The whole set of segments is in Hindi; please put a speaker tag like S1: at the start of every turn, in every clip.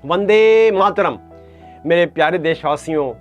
S1: वंदे मातरम। मेरे प्यारे देशवासियों,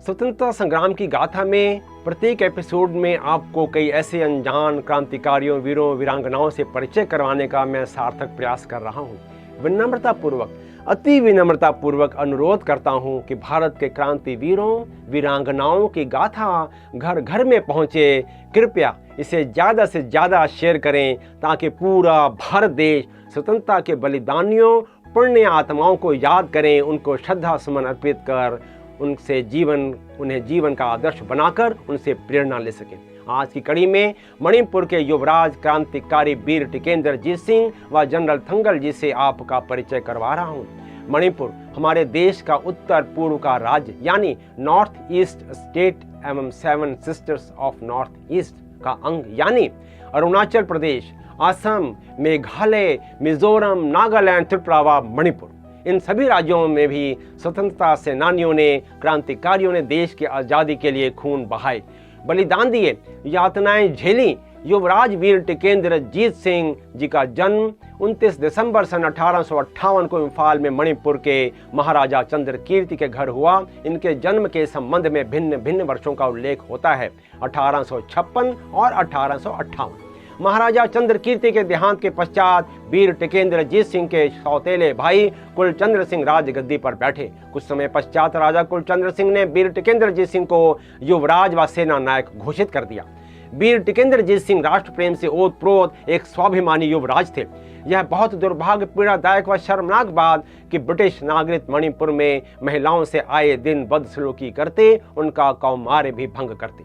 S1: स्वतंत्रता संग्राम की गाथा में प्रत्येक एपिसोड में आपको कई ऐसे अनजान क्रांतिकारियों, वीरों, वीरांगनाओं से परिचय करवाने का मैं सार्थक प्रयास कर रहा हूँ। विनम्रतापूर्वक, अति विनम्रतापूर्वक अनुरोध करता हूँ कि भारत के क्रांति वीरों, वीरांगनाओं की गाथा घर घर में पहुँचे। कृपया इसे ज़्यादा से ज़्यादा शेयर करें ताकि पूरा भारत देश स्वतंत्रता के बलिदानियों, पुण्य आत्माओं को याद करें, उनको श्रद्धा सुमन अर्पित कर उन्हें जीवन का आदर्श बनाकर उनसे प्रेरणा ले सकें। आज की कड़ी में मणिपुर के युवराज क्रांतिकारी वीर टिकेंद्र जीत सिंह व जनरल थंगल जी से आपका परिचय करवा रहा हूँ। मणिपुर हमारे देश का उत्तर पूर्व का राज्य यानी नॉर्थ ईस्ट स्टेट एवं 7 सिस्टर्स ऑफ नॉर्थ ईस्ट का अंग यानी अरुणाचल प्रदेश, असम, मेघालय, मिजोरम, नागालैंड, त्रिपुरा व मणिपुर, इन सभी राज्यों में भी स्वतंत्रता सेनानियों ने, क्रांतिकारियों ने देश की आज़ादी के लिए खून बहाए, बलिदान दिए, यातनाएं झेली। युवराज वीर टिकेंद्र जीत सिंह जी का जन्म 29 दिसंबर सन 1858 को इम्फाल में मणिपुर के महाराजा चंद्र कीर्ति के घर हुआ। इनके जन्म के संबंध में भिन्न भिन्न वर्षों का उल्लेख होता है, 1856 और 1858। महाराजा चंद्र कीर्ति के देहांत के पश्चात वीर टिकेंद्र जीत सिंह के सौतेले भाई कुलचंद्र सिंह राजगद्दी पर बैठे। कुछ समय पश्चात राजा कुलचंद्र सिंह ने वीर टिकेंद्र जीत सिंह को युवराज व सेना नायक घोषित कर दिया। वीर टिकेंद्र जीत सिंह राष्ट्र प्रेम से ओतप्रोत एक स्वाभिमानी युवराज थे। यह बहुत दुर्भाग्य, पीड़ादायक व शर्मनाक बात कि ब्रिटिश नागरिक मणिपुर में महिलाओं से आए दिन बदसलूकी करते, उनका कौमार्य भी भंग करते।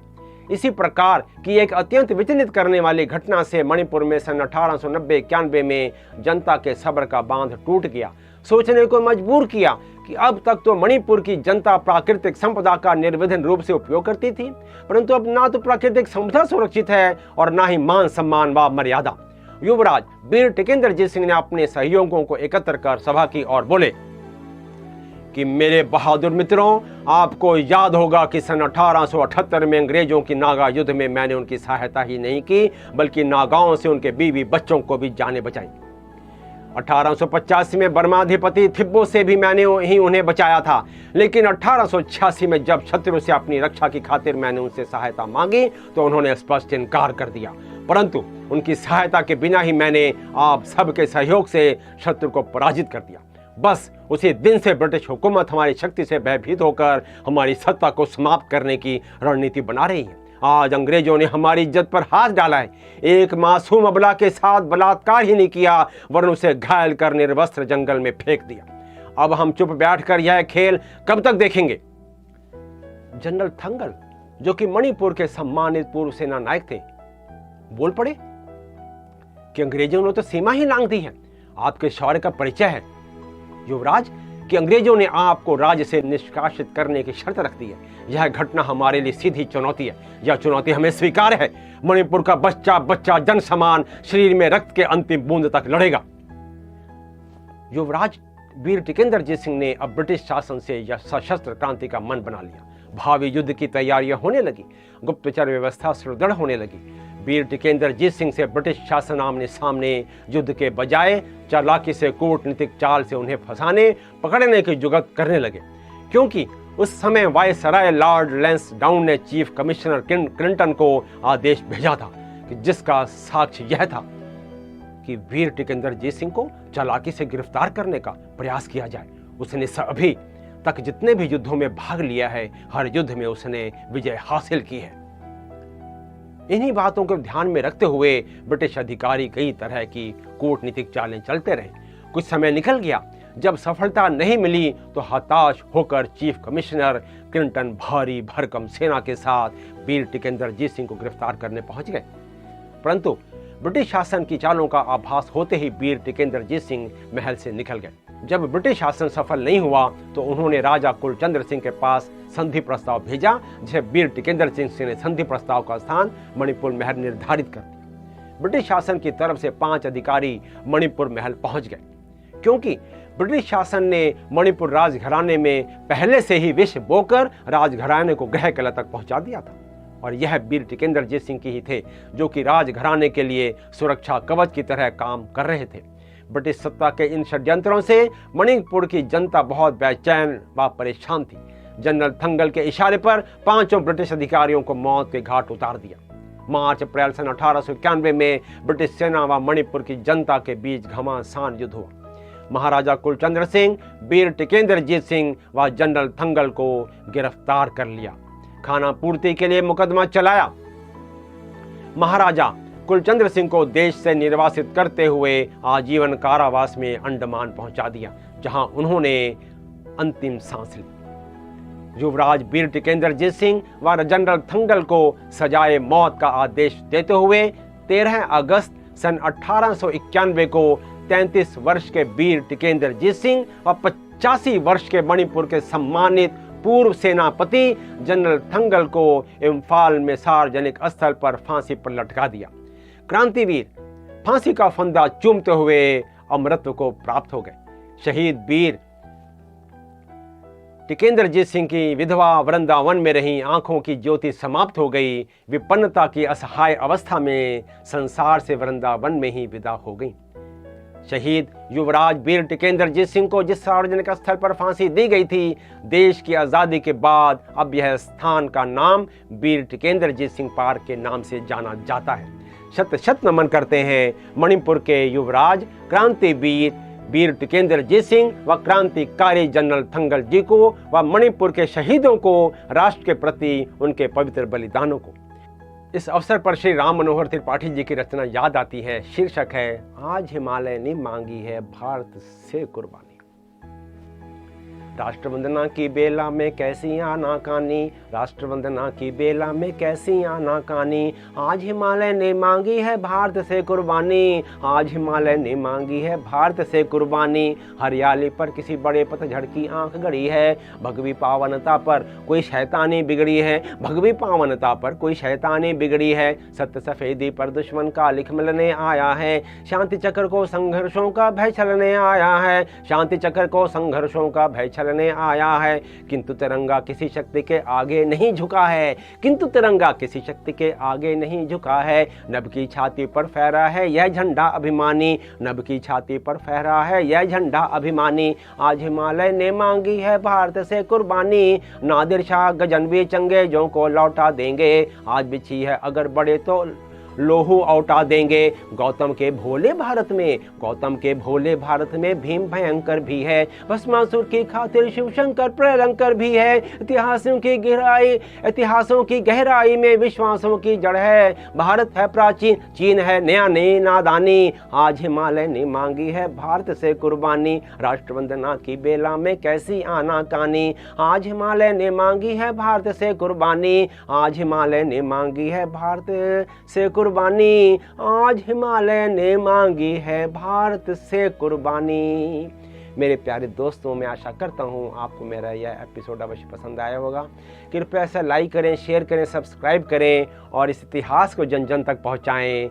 S1: इसी प्रकार की एक अत्यंत विचलित करने वाली घटना से मणिपुर में सन 1890-91 में जनता के सब्र का बांध टूट गया। सोचने को मजबूर किया कि अब तक तो मणिपुर की जनता प्राकृतिक संपदा का निर्विघ्न रूप से उपयोग करती थी, परंतु अब ना तो प्राकृतिक संपदा सुरक्षित है और ना ही मान सम्मान व मर्यादा। युवराज वीर टिकेंद्र जीत सिंह ने अपने सहयोगियों को एकत्र कर सभा की और बोले कि मेरे बहादुर मित्रों, आपको याद होगा कि सन 1878 में अंग्रेजों की नागा युद्ध में मैंने उनकी सहायता ही नहीं की बल्कि नागाओं से उनके बीवी बच्चों को भी जाने बचाई। 1885 में बर्माधिपति थिब्बो से भी मैंने ही उन्हें बचाया था, लेकिन 1886 में जब शत्रु से अपनी रक्षा की खातिर मैंने उनसे सहायता मांगी तो उन्होंने स्पष्ट इनकार कर दिया, परंतु उनकी सहायता के बिना ही मैंने आप सबके सहयोग से शत्रु को पराजित कर दिया। बस उसी दिन से ब्रिटिश हुकूमत हमारी शक्ति से भयभीत होकर हमारी सत्ता को समाप्त करने की रणनीति बना रही है। आज अंग्रेजों ने हमारी इज्जत पर हाथ डाला है। एक मासूम अबला के साथ बलात्कार ही नहीं किया वरन उसे घायल कर निर्वस्त्र जंगल में फेंक दिया। अब हम चुप बैठकर यह खेल कब तक देखेंगे? जनरल थंगल, जो कि मणिपुर के सम्मानित पूर्व सेना नायक थे, बोल पड़े कि अंग्रेजों ने तो सीमा ही लांघ दी है। आपके शौर्य का परिचय है युवराज कि अंग्रेजों ने आपको राज्य से निष्कासित करने की शर्त रख दी है। यह घटना हमारे लिए सीधी चुनौती है। यह चुनौती हमें स्वीकार है। मणिपुर का बच्चा बच्चा जन समान शरीर में रक्त के अंतिम बूंद तक लड़ेगा। युवराज वीर टिकेंद्र जीत सिंह ने अब ब्रिटिश शासन से यह सशस्त्र क्रांति का मन बना लिया। भावी युद्ध की तैयारियां होने लगी, गुप्तचर व्यवस्था सुदृढ़ होने लगी। वीर टिकेंद्र जीत सिंह से ब्रिटिश शासन आमने सामने युद्ध के बजाय चालाकी से कूटनीतिक चाल से उन्हें फंसाने पकड़ने की जुगत करने लगे, क्योंकि उस समय वायसराय लॉर्ड लैंसडाउन ने चीफ कमिश्नर क्लिंटन को आदेश भेजा था कि जिसका साक्ष्य यह था कि वीर टिकेंद्र जीत सिंह को चालाकी से गिरफ्तार करने का प्रयास किया जाए। उसने अभी तक जितने भी युद्धों में भाग लिया है, हर युद्ध में उसने विजय हासिल की है। इन्हीं बातों को ध्यान में रखते हुए ब्रिटिश अधिकारी कई तरह की कूटनीतिक चालें चलते रहे। कुछ समय निकल गया। जब सफलता नहीं मिली तो हताश होकर चीफ कमिश्नर क्लिंटन भारी भरकम सेना के साथ वीर टिकेंद्र जीत सिंह को गिरफ्तार करने पहुंच गए, परंतु ब्रिटिश शासन की चालों का आभास होते ही वीर टिकेंद्र जीत सिंह महल से निकल गए। जब ब्रिटिश शासन सफल नहीं हुआ तो उन्होंने राजा कुलचंद्र सिंह के पास संधि प्रस्ताव भेजा, जिसे वीर टिकेंद्र सिंह ने संधि प्रस्ताव का स्थान मणिपुर महल निर्धारित कर दिया। ब्रिटिश शासन की तरफ से 5 अधिकारी मणिपुर महल पहुंच गए, क्योंकि ब्रिटिश शासन ने मणिपुर राजघराने में पहले से ही विष बोकर राजघराने को गृह कला तक पहुंचा दिया था, और यह वीर टिकेंद्र जीत सिंह की ही थे जो कि राजघराने के लिए सुरक्षा कवच की तरह काम कर रहे थे। ब्रिटिश सत्ता के इन षड्यंत्रों से मणिपुर की जनता बहुत बेचैन व परेशान थी। जनरल थंगल के इशारे पर 5 ब्रिटिश अधिकारियों को मौत के घाट उतार दिया। मार्च अप्रैल सन 1891 में ब्रिटिश सेना व मणिपुर की जनता के बीच घमासान युद्ध हुआ। महाराजा कुलचंद्र सिंह, वीर टिकेंद्रजीत सिंह व जनरल थंगल को गिरफ्तार कर लिया। खाना पूर्ति के लिए मुकदमा चलाया। महाराजा कुलचंद्र सिंह को देश से निर्वासित करते हुए आजीवन कारावास में अंडमान पहुंचा दिया, जहां उन्होंने अंतिम सांस ली। युवराज वीर टिकेंद्रजीत सिंह व जनरल थंगल को सजाए मौत का आदेश देते हुए 13 अगस्त सन 1891 को 33 वर्ष के वीर टिकेंद्रजीत सिंह व 85 वर्ष के मणिपुर के सम्मानित पूर्व सेनापति जनरल थंगल को इम्फाल में सार्वजनिक स्थल पर फांसी पर लटका दिया। क्रांतिवीर फांसी का फंदा चूमते हुए अमरत्व को प्राप्त हो गए। शहीद वीर टिकेंद्रजीत सिंह की विधवा वृंदावन में रही आंखों की ज्योति समाप्त हो गई। विपन्नता की असहाय अवस्था में संसार से वृंदावन में ही विदा हो गई। शहीद युवराज वीर टिकेंद्रजीत सिंह को जिस सार्वजनिक स्थल पर फांसी दी गई थी, देश की आजादी के बाद अब यह स्थान का नाम वीर टिकेंद्रजीत सिंह पार्क के नाम से जाना जाता है। शत शत नमन करते हैं मणिपुर के युवराज क्रांतिवीर वीर टिकेंद्रजीत सिंह व क्रांतिकारी जनरल थंगल जी को व मणिपुर के शहीदों को, राष्ट्र के प्रति उनके पवित्र बलिदानों को। इस अवसर पर श्री राम मनोहर त्रिपाठी जी की रचना याद आती है। शीर्षक है आज हिमालय ने मांगी है भारत से कुर्बानी। राष्ट्रवंदना की बेला में कैसी आनाकानी, राष्ट्रवंदना की बेला में कैसी आनाकानी, आज हिमालय ने मांगी है भारत से कुर्बानी, आज हिमालय ने मांगी है भारत से कुर्बानी। हरियाली पर किसी बड़े पतझड़ की आंख गड़ी है, भगवी पावनता पर कोई शैतानी बिगड़ी है, भगवी पावनता पर कोई शैतानी बिगड़ी है। सत्य सफेदी पर दुश्मन का लिख मिलने आया है, शांति चक्र को संघर्षों का भय छलने आया है, शांति चक्र को संघर्षों का भय छलने आया है। किंतु तिरंगा किसी शक्ति के आगे नहीं झुका है, किंतु तिरंगा किसी शक्ति के आगे नहीं झुका है। नभ की छाती पर फहरा है यह झंडा अभिमानी, नभ की छाती पर फहरा है यह झंडा अभिमानी। आज हिमालय ने मांगी है भारत से कुर्बानी, नादिर शाह गजनवी चंगेजों को लौटा देंगे, आज बिछी है अगर बड़े तो लोहू औटा देंगे। गौतम के भोले भारत में, गौतम के भोले भारत में भीम भयंकर भी है, भस्मासुर की खातिर शिव शंकर प्रलंकर भी है। इतिहासों की गहराई में विश्वासों की जड़ है, भारत है प्राचीन चीन है नया नई नादानी। आज हिमालय ने मांगी है भारत से कुर्बानी, राष्ट्रवंदना की बेला में कैसी आनाकानी, आज हिमालय ने मांगी है भारत से कुर्बानी, आज हिमालय ने मांगी है भारत से कुर्बानी, आज हिमालय ने मांगी है भारत से कुर्बानी। मेरे प्यारे दोस्तों, मैं आशा करता हूँ आपको मेरा यह एपिसोड अवश्य पसंद आया होगा। कृपया इसे लाइक करें, शेयर करें, सब्सक्राइब करें और इस इतिहास को जन जन तक पहुँचाएं।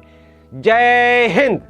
S1: जय हिंद।